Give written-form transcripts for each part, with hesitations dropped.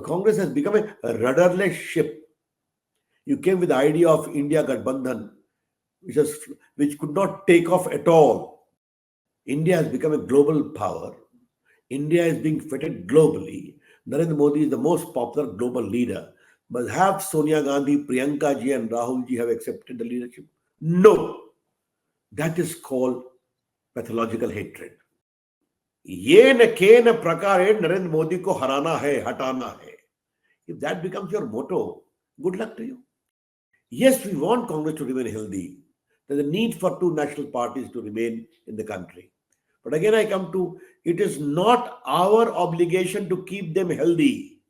Congress has become a rudderless ship. You came with the idea of India Gadbandhan, which could not take off at all. India has become a global power. India is being feted globally. Narendra Modi is the most popular global leader. But have Sonia Gandhi, Priyanka ji, and Rahul ji have accepted the leadership? No. That is called pathological hatred. ये न के न प्रकारे नरेंद्र मोदी को हराना है, हटाना है. If that becomes your motto, good luck to you. Yes, we want Congress to remain healthy. There's a need for two national parties to remain in the country. But again, I come to, it is not our obligation to keep them healthy.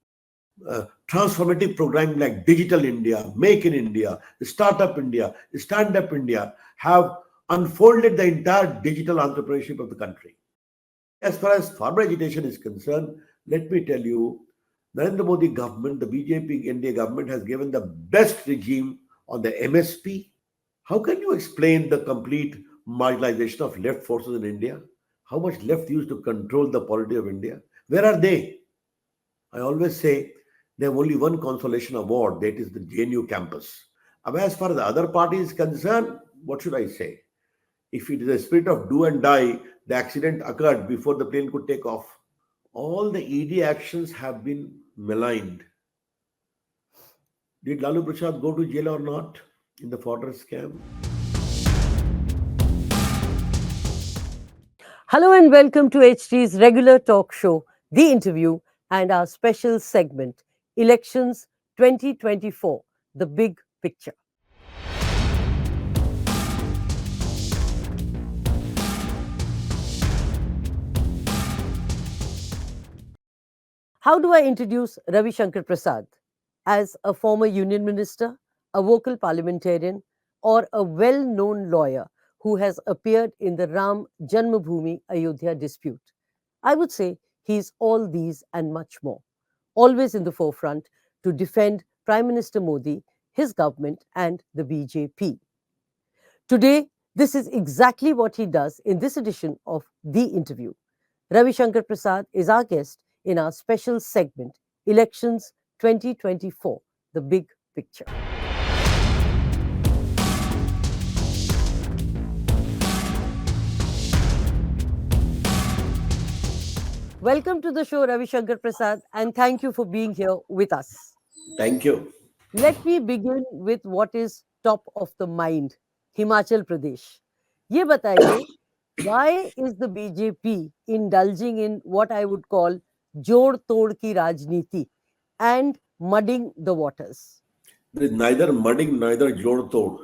Transformative programs like Digital India, Make in India, Startup India, Stand Up India have unfolded the entire digital entrepreneurship of the country. As far as farmer agitation is concerned, let me tell you, Narendra Modi government, the BJP India government has given the best regime on the MSP. How can you explain the complete marginalization of left forces in India? How much left used to control the polity of India? Where are they? I always say they have only one consolation award, that is the JNU campus. As far as the other party is concerned, what should I say? If it is a spirit of do and die, the accident occurred before the plane could take off. All the ED actions have been maligned. Did Lalu Prasad go to jail or not in the fodder scam? Hello and welcome to HT's regular talk show, The Interview, and our special segment, Elections 2024, The Big Picture. How do I introduce Ravi Shankar Prasad? As a former union minister, a vocal parliamentarian, or a well-known lawyer who has appeared in the Ram Janmabhoomi Ayodhya dispute? I would say he's all these and much more, always in the forefront to defend Prime Minister Modi, his government, and the BJP. Today, this is exactly what he does in this edition of The Interview. Ravi Shankar Prasad is our guest in our special segment, Elections 2024, The Big Picture. Welcome to the show, Ravi Shankar Prasad, and thank you for being here with us. Thank you. Let me begin with what is top of the mind, Himachal Pradesh. Ye bataiye, why is the BJP indulging in what I would call jod tod ki rajniti and mudding the waters? There is neither mudding, neither jod tod.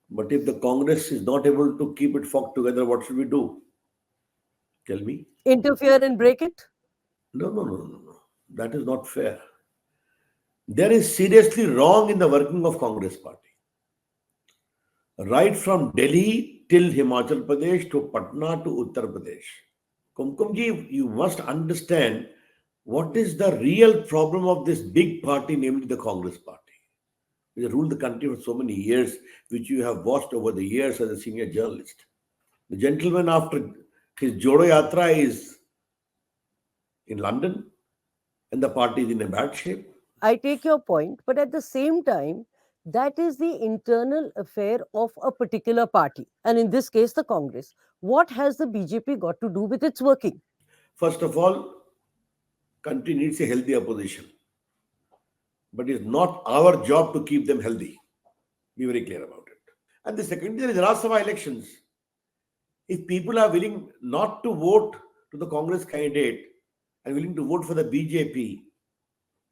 But if the Congress is not able to keep it forked together, what should we do? Tell me. Interfere and break it? No. That is not fair. There is seriously wrong in the working of Congress party. Right from Delhi till Himachal Pradesh to Patna to Uttar Pradesh. Kumkum ji, you must understand what is the real problem of this big party, namely the Congress party. Which has ruled the country for so many years, which you have watched over the years as a senior journalist. The gentleman, after his Jodo Yatra, is in London and the party is in a bad shape. I take your point, but at the same time, that is the internal affair of a particular party, and in this case, the Congress. What has the BJP got to do with its working? First of all, country needs a healthy opposition. But it's not our job to keep them healthy. Be very clear about it. And the second, there is Rajya Sabha elections. If people are willing not to vote to the Congress candidate and willing to vote for the BJP,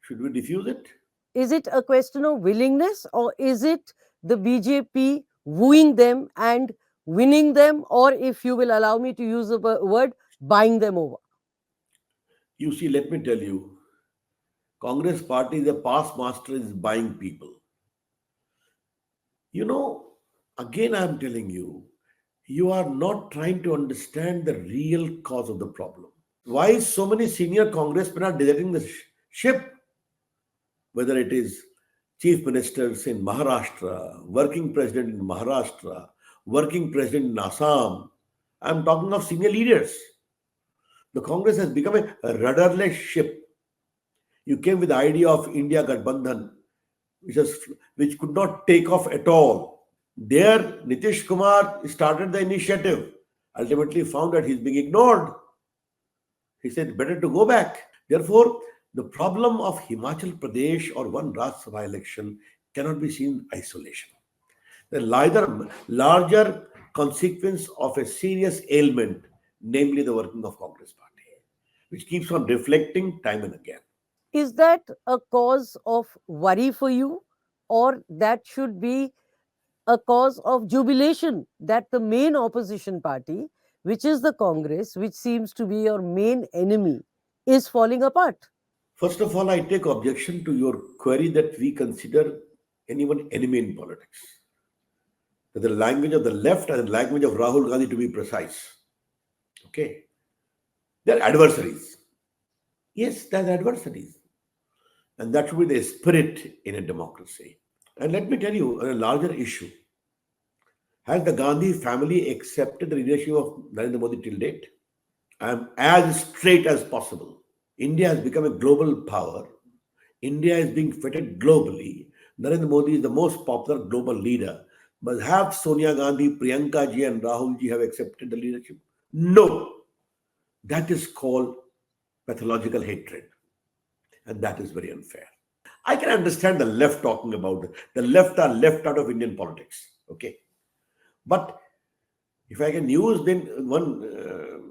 should we diffuse it? Is it a question of willingness, or is it the BJP wooing them and winning them, or if you will allow me to use the word, buying them over? You see, let me tell you, Congress party is a past master in buying people. You know, again I am telling you, you are not trying to understand the real cause of the problem. Why so many senior congressmen are deserting the ship? Whether it is chief ministers in Maharashtra, working president in Maharashtra, working president in Assam, I am talking of senior leaders. The Congress has become a rudderless ship. You came with the idea of India Gadbandhan, which, was, which could not take off at all. There, Nitish Kumar started the initiative, ultimately found that he's being ignored. He said, better to go back. Therefore, the problem of Himachal Pradesh or one Rajya Sabha election cannot be seen in isolation. The larger consequence of a serious ailment, namely the working of Congress party, which keeps on reflecting time and again. Is that a cause of worry for you, or that should be a cause of jubilation that the main opposition party, which is the Congress, which seems to be your main enemy, is falling apart? First of all, I take objection to your query that we consider anyone enemy in politics. The language of the left and the language of Rahul Gandhi, to be precise. Okay. They're adversaries. Yes, they're adversaries. And that should be the spirit in a democracy. And let me tell you a larger issue. Has the Gandhi family accepted the leadership of Narendra Modi till date? I am as straight as possible. India has become a global power. India is being feted globally. Narendra Modi is the most popular global leader. But have Sonia Gandhi, Priyanka ji, and Rahul ji have accepted the leadership? No. That is called pathological hatred. And that is very unfair. I can understand the left talking about it. The left are left out of Indian politics. Okay. But if I can use then one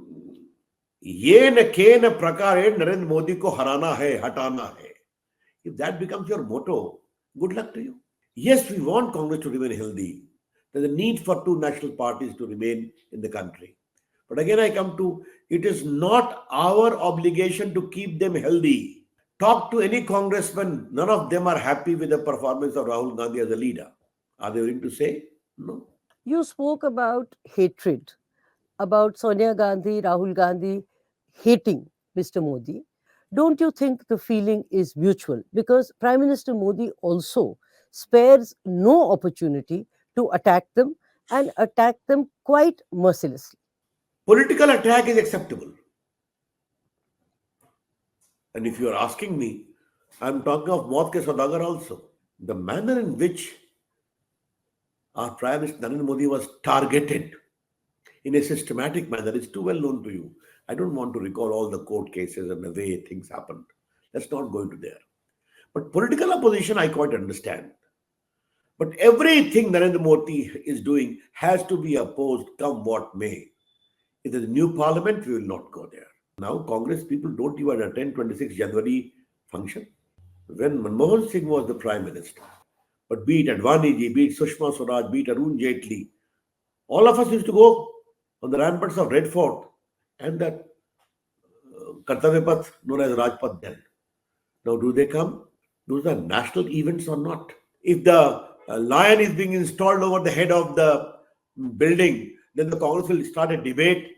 ये न के न प्रकारे नरेंद्र मोदी को हराना है हटाना है. If that becomes your motto, good luck to you. Yes, we want Congress to remain healthy. There's a need for two national parties to remain in the country. But again, I come to it is not our obligation to keep them healthy. Talk to any congressman, none of them are happy with the performance of Rahul Gandhi as a leader. Are they willing to say? No. You spoke about hatred, about Sonia Gandhi, Rahul Gandhi hating Mr. Modi. Don't you think the feeling is mutual? Because Prime Minister Modi also spares no opportunity to attack them, and attack them quite mercilessly. Political attack is acceptable. And if you are asking me, I'm talking of Maut ke Saudagar also. The manner in which our Prime Minister Narendra Modi was targeted in a systematic manner is too well known to you. I don't want to recall all the court cases and the way things happened. Let's not go into there. But political opposition, I quite understand. But everything Narendra Modi is doing has to be opposed, come what may. If there's a new parliament, we will not go there. Now, Congress people don't even attend 26 January function. When Manmohan Singh was the Prime Minister, but be it Advani ji, be it Sushma Swaraj, be it Arun Jaitley, all of us used to go on the ramparts of Red Fort and that Kartavya Path known as Rajpath then. Now, do they come? Those are national events or not? If the lion is being installed over the head of the building, then the Congress will start a debate.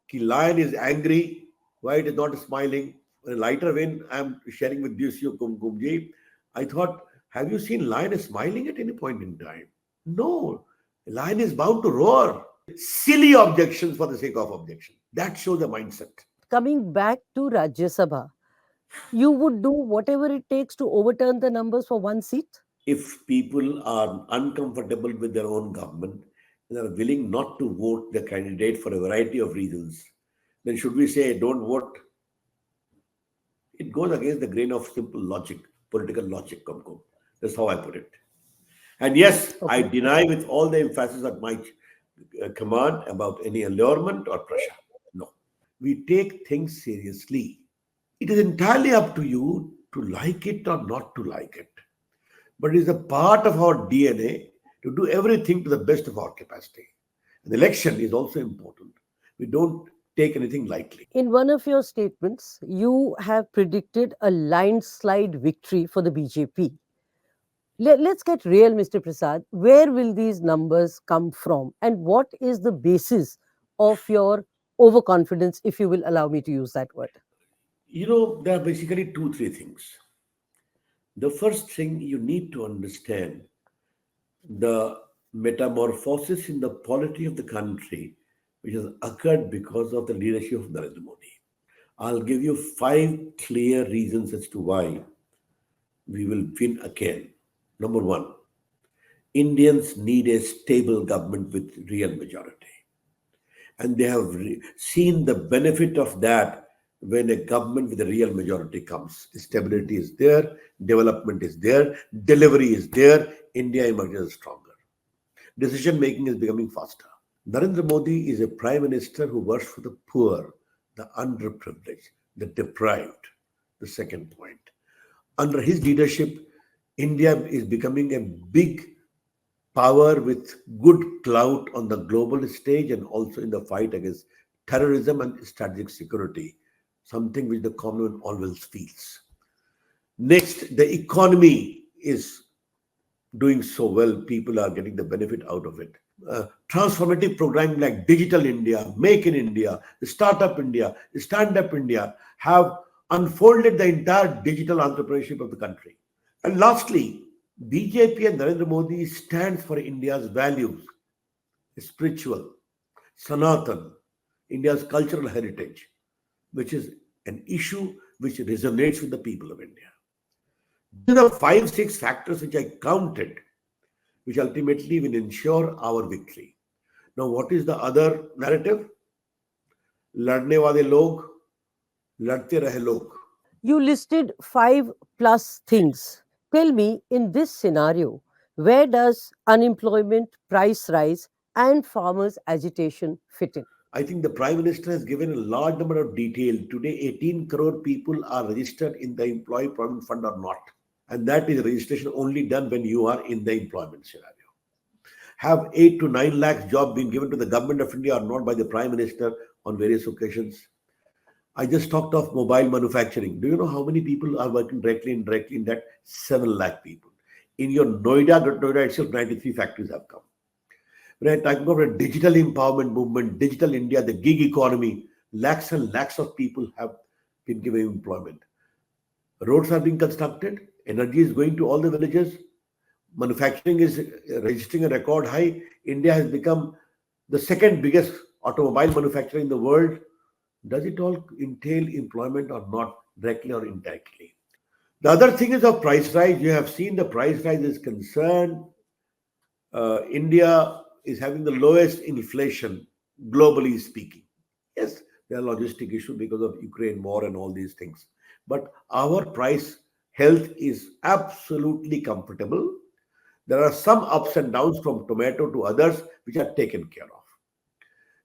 The lion is angry. Why it is not smiling? In a lighter vein, I am sharing with you, Kumkum ji. I thought, have you seen lion smiling at any point in time? No. A lion is bound to roar. Silly objections for the sake of objection. That shows the mindset. Coming back to Rajya Sabha, you would do whatever it takes to overturn the numbers for one seat? If people are uncomfortable with their own government and are willing not to vote the candidate for a variety of reasons, then should we say don't vote? It goes against the grain of simple logic, political logic, Kumkum. That's how I put it. And yes, I deny with all the emphasis at my command about any allurement or pressure. No. We take things seriously. It is entirely up to you to like it or not to like it. But it is a part of our DNA to do everything to the best of our capacity. And the election is also important. We don't take anything lightly. In one of your statements, you have predicted a landslide victory for the BJP. Let's get real, Mr. Prasad. Where will these numbers come from? And what is the basis of your overconfidence, if you will allow me to use that word? There are basically two, three things. The first thing you need to understand the metamorphosis in the polity of the country, which has occurred because of the leadership of Narendra Modi. I'll give you five clear reasons as to why we will win again. Number one, Indians need a stable government with real majority. And they have seen the benefit of that when a government with a real majority comes. Stability is there, development is there, delivery is there, India emerges stronger. Decision making is becoming faster. Narendra Modi is a prime minister who works for the poor, the underprivileged, the deprived. The second point. Under his leadership, India is becoming a big power with good clout on the global stage and also in the fight against terrorism and strategic security, something which the common man always feels. Next, the economy is doing so well, people are getting the benefit out of it. Transformative programs like Digital India, Make in India, Startup India, Stand Up India have unfolded the entire digital entrepreneurship of the country. And lastly, BJP and Narendra Modi stands for India's values, spiritual, Sanatan, India's cultural heritage, which is an issue which resonates with the people of India. These are the five, six factors which I counted, which ultimately will ensure our victory. Now, what is the other narrative? लड़ने वाले लोग लड़ते रहे लोग. You listed 5+ things. Tell me, in this scenario, where does unemployment, price rise, and farmers' agitation fit in? I think the Prime Minister has given a large number of detail. Today, 18 crore people are registered in the Employee Provident Fund or not. And that is registration only done when you are in the employment scenario. Have 8 to 9 lakhs jobs been given to the government of India or not by the Prime Minister on various occasions? I just talked of mobile manufacturing. Do you know how many people are working directly and indirectly in that? 7 lakh people. In your Noida itself, 93 factories have come. When I talk about a digital empowerment movement, digital India, the gig economy, lakhs and lakhs of people have been given employment. Roads are being constructed, energy is going to all the villages, manufacturing is registering a record high. India has become the second biggest automobile manufacturer in the world. Does it all entail employment or not, directly or indirectly? The other thing is of price rise. You have seen the price rise is concerned. India is having the lowest inflation, globally speaking. Yes, there are logistic issues because of Ukraine war and all these things. But our price health is absolutely comfortable. There are some ups and downs from tomato to others which are taken care of.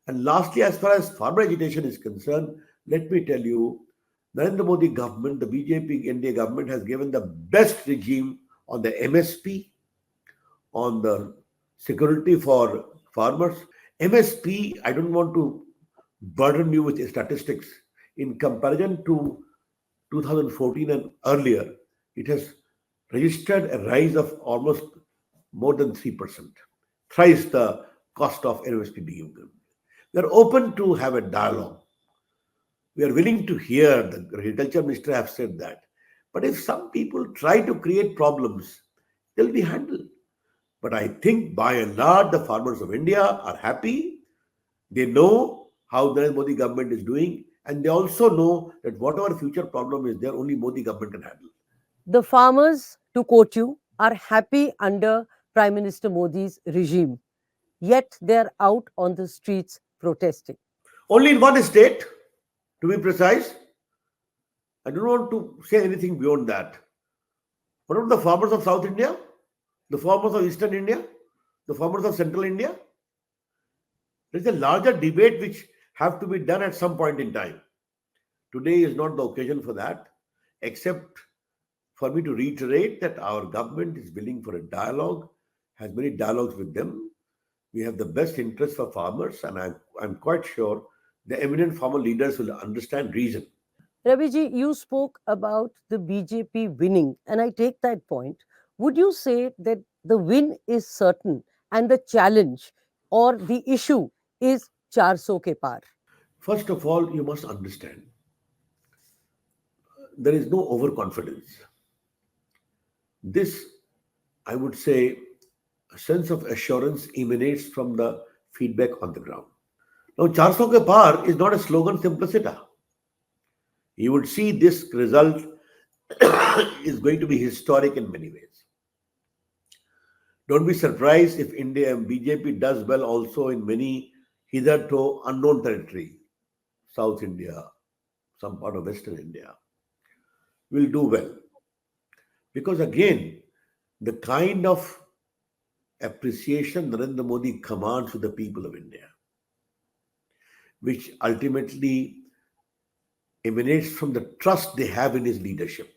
And lastly, as far as farmer agitation is concerned, let me tell you, Narendra Modi government, the BJP India government has given the best regime on the MSP, on the security for farmers. MSP, I don't want to burden you with statistics. In comparison to 2014 and earlier, it has registered a rise of almost more than 3%, thrice the cost of MSP being given. We are open to have a dialogue. We are willing to hear. The agriculture minister have said that. But if some people try to create problems, they'll be handled. But I think by and large, the farmers of India are happy. They know how the Modi government is doing, and they also know that whatever future problem is there, only Modi government can handle. The farmers, to quote you, are happy under Prime Minister Modi's regime, yet they're out on the streets protesting. Only in one state, to be precise. I don't want to say anything beyond that. What about the farmers of South India? The farmers of Eastern India? The farmers of Central India? There is a larger debate which have to be done at some point in time. Today is not the occasion for that, except for me to reiterate that our government is willing for a dialogue, has many dialogues with them. We have the best interest for farmers, and I'm quite sure the eminent farmer leaders will understand reason. Raviji, you spoke about the BJP winning, and I take that point. Would you say that the win is certain and the challenge or the issue is 400 ke par? First of all, you must understand there is no overconfidence. This, I would say, a sense of assurance emanates from the feedback on the ground. Now, 400 ke par is not a slogan simpliciter. You would see this result is going to be historic in many ways. Don't be surprised if India BJP does well also in many hitherto unknown territory, South India, some part of Western India, will do well. Because again, the kind of appreciation Narendra Modi commands to the people of India, which ultimately emanates from the trust they have in his leadership.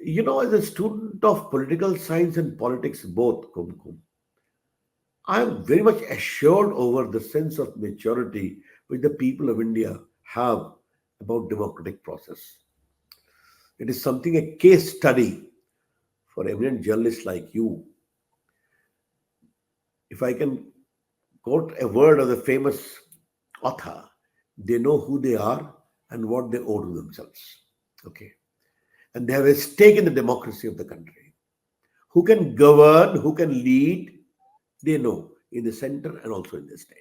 As a student of political science and politics, both, Kumkum, I am very much assured over the sense of maturity which the people of India have about democratic process. It is something a case study for eminent journalists like you. If I can quote a word of the famous author, they know who they are and what they owe to themselves. Okay. And they have a stake in the democracy of the country. Who can govern, who can lead, they know in the center and also in the state.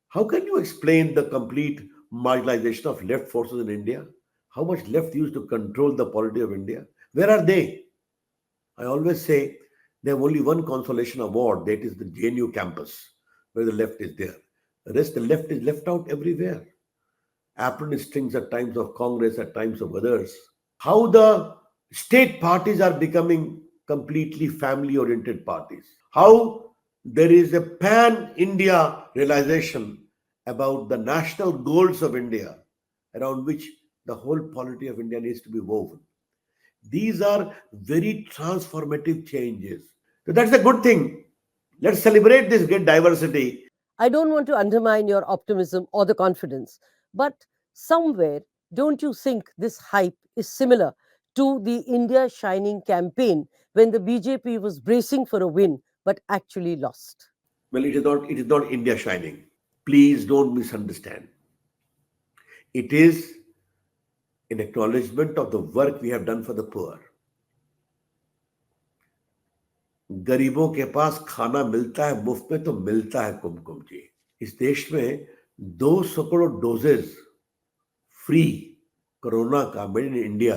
How can you explain the complete marginalization of left forces in India? How much left used to control the polity of India? Where are they? I always say they have only one consolation award, that is the JNU campus, where the left is there. The rest, the left is left out everywhere. Apron strings at times of Congress, at times of others. How the state parties are becoming completely family oriented parties. How there is a pan India realization about the national goals of India, around which the whole polity of India needs to be woven. These are very transformative changes. So that's a good thing. Let's celebrate this great diversity. I don't want to undermine your optimism or the confidence, but somewhere, don't you think this hype is similar to the India Shining campaign when the BJP was bracing for a win but actually lost? Well, it is not India shining. Please don't misunderstand. It is an acknowledgement of the work we have done for the poor. गरीबों के पास खाना मिलता है मुफ्त में तो मिलता है कुमकुम जी इस देश में 200 करोड़ डोजेस फ्री कोरोना का मेड इन इंडिया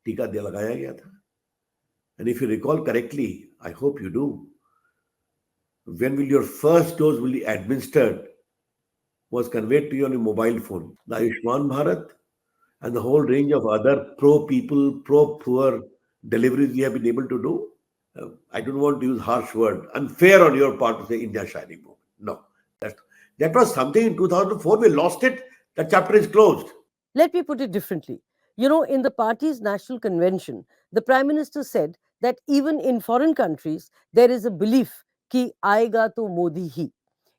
टीका दिया लगाया गया था and if you recall correctly I hope you do when will your first dose will be administered was conveyed to you on your mobile phone. The Ayushman Bharat and the whole range of other pro people, pro poor deliveries we have been able to do. I don't want to use harsh word, unfair on your part to say India shining moment. No, that was something in 2004. We lost it. That chapter is closed. Let me put it differently. In the party's national convention, the Prime Minister said that even in foreign countries, there is a belief ki aayega to Modi hi.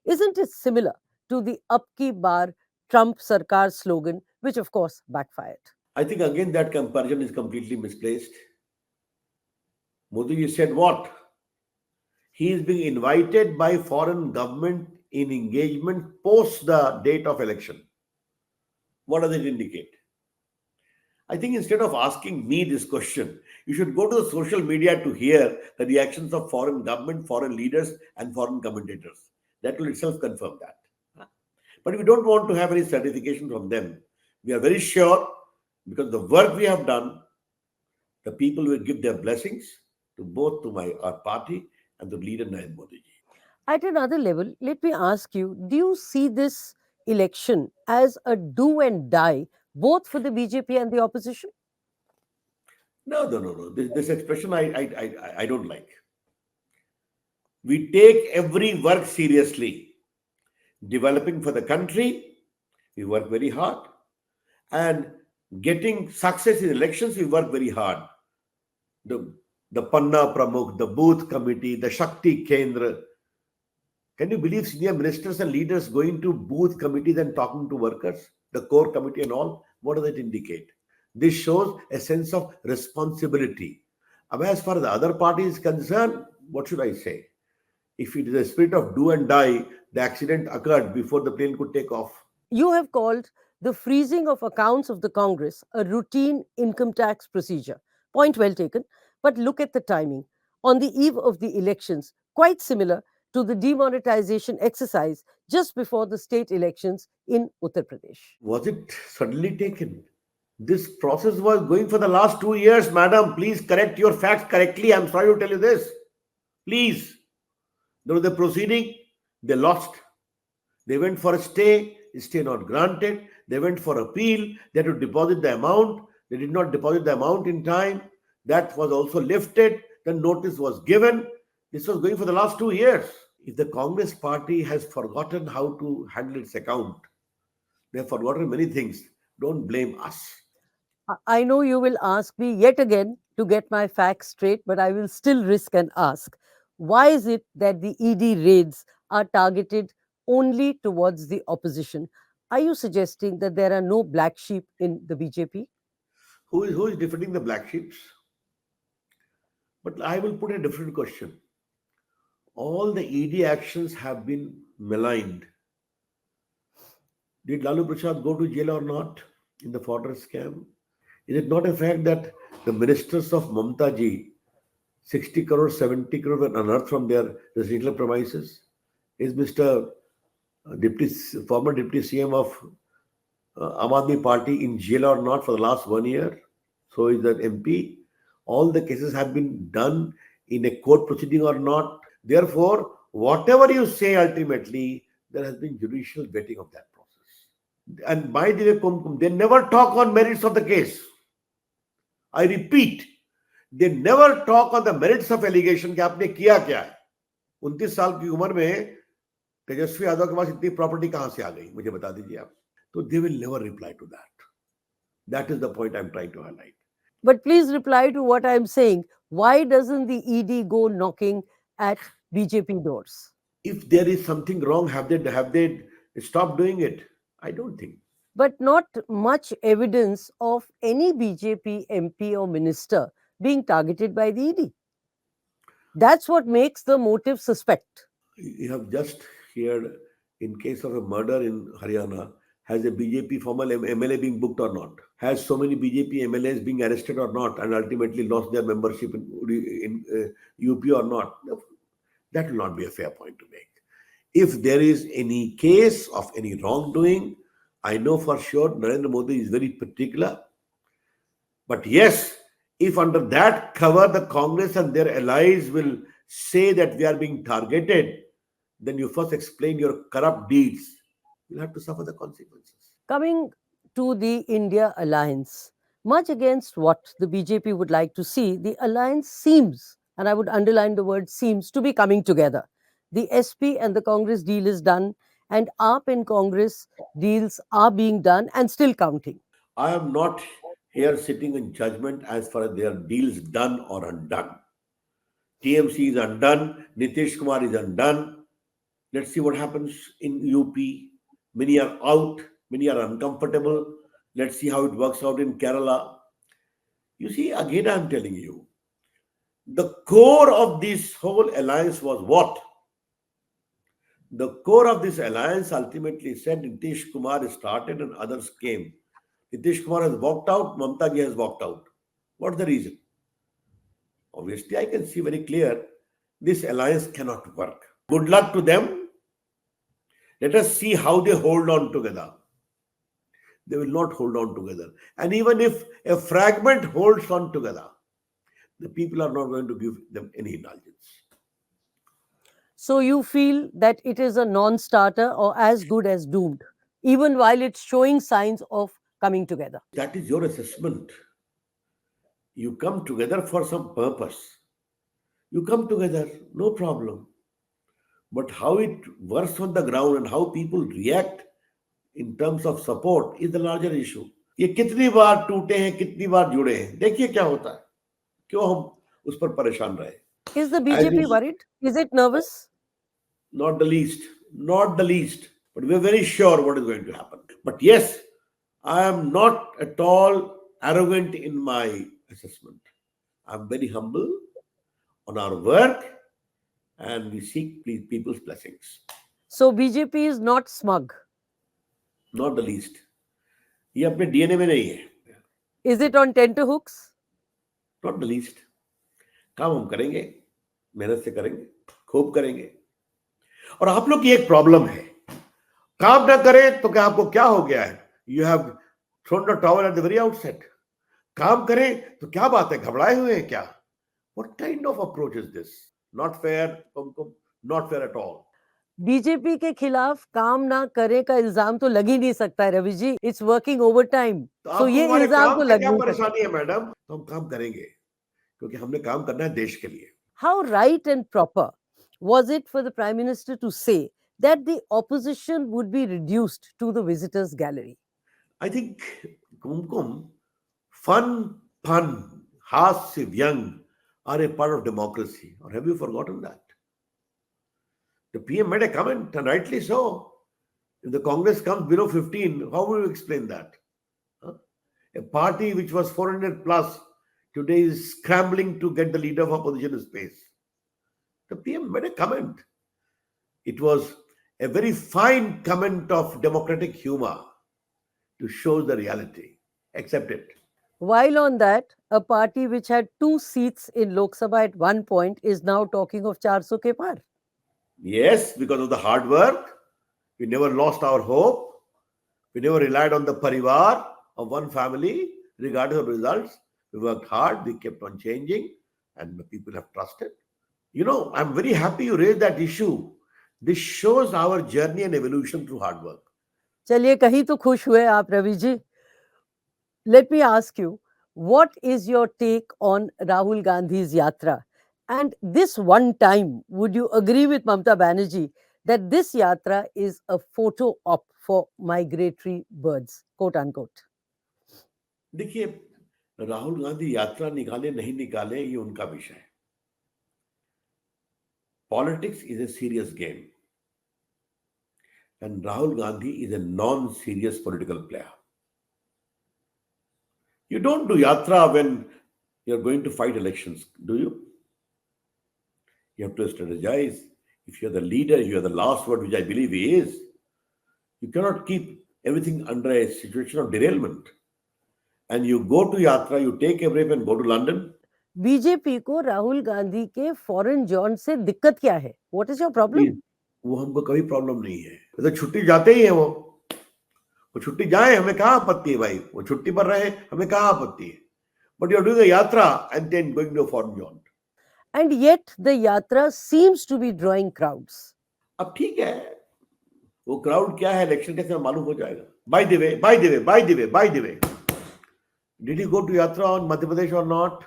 Isn't it similar to the Ab ki bar Trump Sarkar slogan, which of course backfired? I think again that comparison is completely misplaced. Modi ji said what? He is being invited by foreign government in engagement post the date of election. What does it indicate? I think instead of asking me this question, you should go to the social media to hear the reactions of foreign government, foreign leaders, and foreign commentators. That will itself confirm that. But we don't want to have any certification from them. We are very sure, because the work we have done, the people will give their blessings to both to our party and the leader Narendra Modi ji. At another level, let me ask you, do you see this election as a do and die both for the BJP and the opposition? No, no, no, no. This expression I don't like. We take every work seriously. Developing for the country, we work very hard. And getting success in elections, we work very hard. The Panna Pramukh, the Booth Committee, the Shakti Kendra. Can you believe senior ministers and leaders going to booth committees and talking to workers, the core committee and all? What does it indicate? This shows a sense of responsibility. As far as the other party is concerned, what should I say? If it is a spirit of do and die, the accident occurred before the plane could take off. You have called the freezing of accounts of the Congress a routine income tax procedure. Point well taken. But look at the timing. On the eve of the elections, quite similar to the demonetization exercise just before the state elections in Uttar Pradesh. Was it suddenly taken? This process was going for the last 2 years, madam. Please correct your facts correctly. I'm sorry to tell you this. Please. There was a proceeding, they lost. They went for a stay not granted. They went for appeal, they had to deposit the amount. They did not deposit the amount in time. That was also lifted. The notice was given. This was going for the last 2 years. If the Congress party has forgotten how to handle its account, they have forgotten many things. Don't blame us. I know you will ask me yet again to get my facts straight, but I will still risk and ask. Why is it that the ED raids are targeted only towards the opposition? Are you suggesting that there are no black sheep in the BJP? Who is defending the black sheep? But I will put a different question. All the ED actions have been maligned. Did Lalu Prasad go to jail or not in the fodder scam? Is it not a fact that the ministers of Mamta ji, 60 crore, 70 crore were unearthed from their residential premises? Is Mr. Former Deputy CM of Aam Aadmi Party in jail or not for the last 1 year? So is that MP. All the cases have been done in a court proceeding or not. Therefore, whatever you say, ultimately, there has been judicial vetting of that process. And by the way, Kumkum, they never talk on merits of the case. I repeat, they never talk on the merits of allegation कि आपने किया क्या है. 29 साल की उम्र में तेजस्वी यादव के पास इतनी प्रॉपर्टी कहां से आ गई, मुझे बता दीजिए आप. So they will never reply to that. That is the point I'm trying to highlight. But please reply to what I'm saying. Why doesn't the ED go knocking at BJP doors? If there is something wrong, have they stopped doing it? I don't think. But not much evidence of any BJP MP or minister being targeted by the ED. That's what makes the motive suspect. You have just heard, in case of a murder in Haryana, has a BJP former MLA being booked or not? Has so many BJP MLAs being arrested or not and ultimately lost their membership in UP or not? That will not be a fair point to make. If there is any case of any wrongdoing, I know for sure Narendra Modi is very particular. But yes, if under that cover the Congress and their allies will say that we are being targeted, then you first explain your corrupt deeds. You'll have to suffer the consequences. Coming to the India alliance, much against what the BJP would like to see, the alliance seems, and I would underline the word seems, to be coming together. The SP and the Congress deal is done, and AAP and Congress deals are being done and still counting. I am not here sitting in judgment as far as their deals done or undone. TMC is undone, Nitish Kumar is undone. Let's see what happens in UP. Many are out, many are uncomfortable. Let's see how it works out in Kerala. You see, again, I'm telling you, the core of this whole alliance was what? The core of this alliance ultimately said Nitish Kumar started and others came. Nitish Kumar has walked out, Mamta ji has walked out. What's the reason? Obviously, I can see very clear this alliance cannot work. Good luck to them. Let us see how they hold on together. They will not hold on together. And even if a fragment holds on together, the people are not going to give them any indulgence. So you feel that it is a non starter or as good as doomed, even while it's showing signs of coming together. That is your assessment. You come together for some purpose. You come together, no problem. But how it works on the ground and how people react in terms of support is the larger issue. ये कितनी बार टूटे हैं, कितनी बार जुड़े हैं, देखिए क्या होता है. क्यों हम उस पर परेशान रहे? Is the As BJP you, worried? Is it nervous? not the least, not the least. But we're very sure what is going to happen. But yes, I am not at all arrogant in my assessment. I'm very humble on our work and we seek people's blessings. So BJP is not smug. Not the least. ये अपने DNA में नहीं है. Is it on tenterhooks? Not the least. काम हम करेंगे, मेहनत से करेंगे, खूब करेंगे. और आप लोग की एक प्रॉब्लम है, काम ना करें तो क्या आपको क्या हो गया है? You have thrown the towel at the very outset. काम करें तो क्या बात है, घबराए हुए हैं क्या? What kind of approach is this? Not fair, Kumkum, not fair at all. BJP के खिलाफ काम ना करे का इल्जाम तो लग ही नहीं सकता है Ravi ji. It's working over time. तो सो आपको ये हमारे इल्जाम काम तो से लग क्या नहीं सकता. परेशानी है मैडम? तो हम काम करेंगे क्योंकि हमने काम करना है देश के लिए. How right and proper was it for the Prime Minister to say that the opposition would be reduced to the visitors' gallery? I think, Kumkum, fun, hasya, व्यंग are a part of democracy. Or have you forgotten that? The PM made a comment, and rightly so. If the Congress comes below 15, how will you explain that? Huh? A party which was 400 plus today is scrambling to get the leader of opposition in space. The PM made a comment. It was a very fine comment of democratic humor to show the reality. Accept it. While on that, a party which had 2 seats in Lok Sabha at one point is now talking of 400 ke par. Yes, because of the hard work, we never lost our hope. We never relied on the parivar of one family, regardless of results. We worked hard, we kept on changing, and the people have trusted. I'm very happy you raised that issue. This shows our journey and evolution through hard work. चलिए कहीं तो खुश हुए आप Ravi ji. Let me ask you, what is your take on Rahul Gandhi's Yatra? And this one time, would you agree with Mamata Banerjee that this Yatra is a photo op for migratory birds, quote unquote? देखिए, राहुल गांधी यात्रा निकाले नहीं निकाले ये उनका विषय है. Politics is a serious game, and Rahul Gandhi is a non-serious political player. You don't do yatra when you're going to fight elections, do you? You have to strategize. If you're the leader, you are the last word, which I believe he is. You cannot keep everything under a situation of derailment. And you go to yatra, you take a break and go to London. BJP को राहुल गांधी के foreign John से दिक्कत क्या है? What is your problem? वो हमको कभी problem नहीं है. तो छुट्टी जाते ही है वो छुट्टी जाए, हमें कहाँ आपत्ति है भाई? वो छुट्टी पर रहे, हमें कहाँ आपत्ति है? But you are doing a yatra and then going to foreign John. And yet the yatra seems to be drawing crowds. अब ठीक है, वो क्राउड क्या है इलेक्शन के समय मालूम हो जाएगा. By the way, did he go to yatra on Madhya Pradesh or not?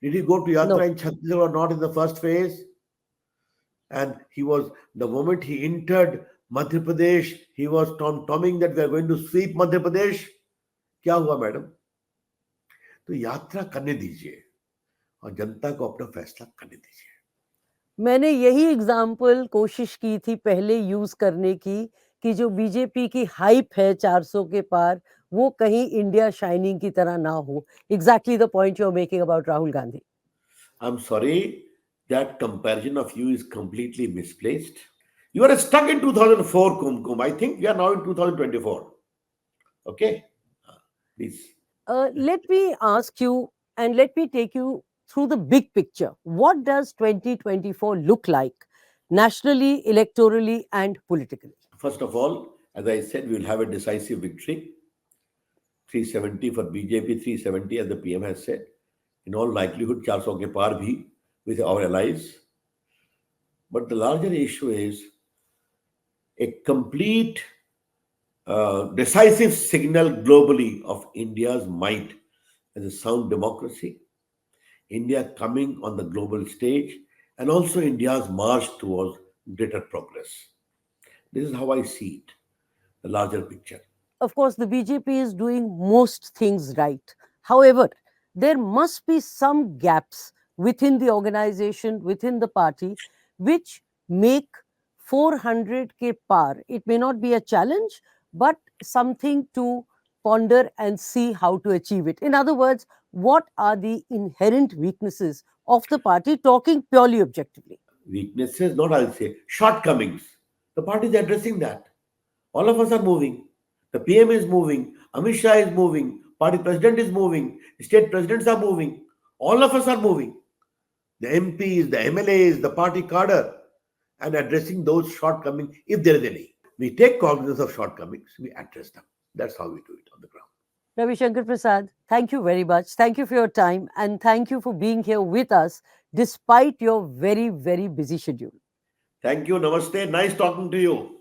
Did he go to yatra No. in Chhattisgarh or not in the first phase? And he was, the moment he entered Madhya Pradesh, he was tom-tomming that we are going to sweep Madhya Pradesh. क्या हुआ madam? तो यात्रा करने दीजिए और जनता को अपना फैसला करने दीजिए. मैंने यही एग्जाम्पल कोशिश की थी पहले यूज करने की कि जो बीजेपी की हाइप है 400 के पार वो कहीं इंडिया शाइनिंग की तरह ना हो. Exactly the point you are making about Rahul Gandhi. I'm sorry, that comparison of you is completely misplaced. You are stuck in 2004, Kumkum. I think we are now in 2024. Okay? Please. Let me ask you and let me take you through the big picture. What does 2024 look like nationally, electorally, and politically? First of all, as I said, we will have a decisive victory. 370 for BJP, 370 as the PM has said. In all likelihood, 400 ke par bhi with our allies. But the larger issue is a complete decisive signal globally of India's might as a sound democracy, India coming on the global stage, and also India's march towards greater progress. This is how I see it, the larger picture. Of course, the BJP is doing most things right. However, there must be some gaps within the organization, within the party, which make 400 ke par. It may not be a challenge, but something to ponder and see how to achieve it. In other words, what are the inherent weaknesses of the party, talking purely objectively? Weaknesses, not I'll say, shortcomings. The party is addressing that. All of us are moving. The PM is moving. Amit Shah is moving. Party president is moving. State presidents are moving. All of us are moving. The MPs, the MLAs, the party cadre. and addressing those shortcomings if there is any. We take cognizance of shortcomings, we address them. That's how we do it on the ground. Ravi Shankar Prasad, thank you very much. Thank you for your time and thank you for being here with us despite your very, very busy schedule. Thank you. Namaste. Nice talking to you.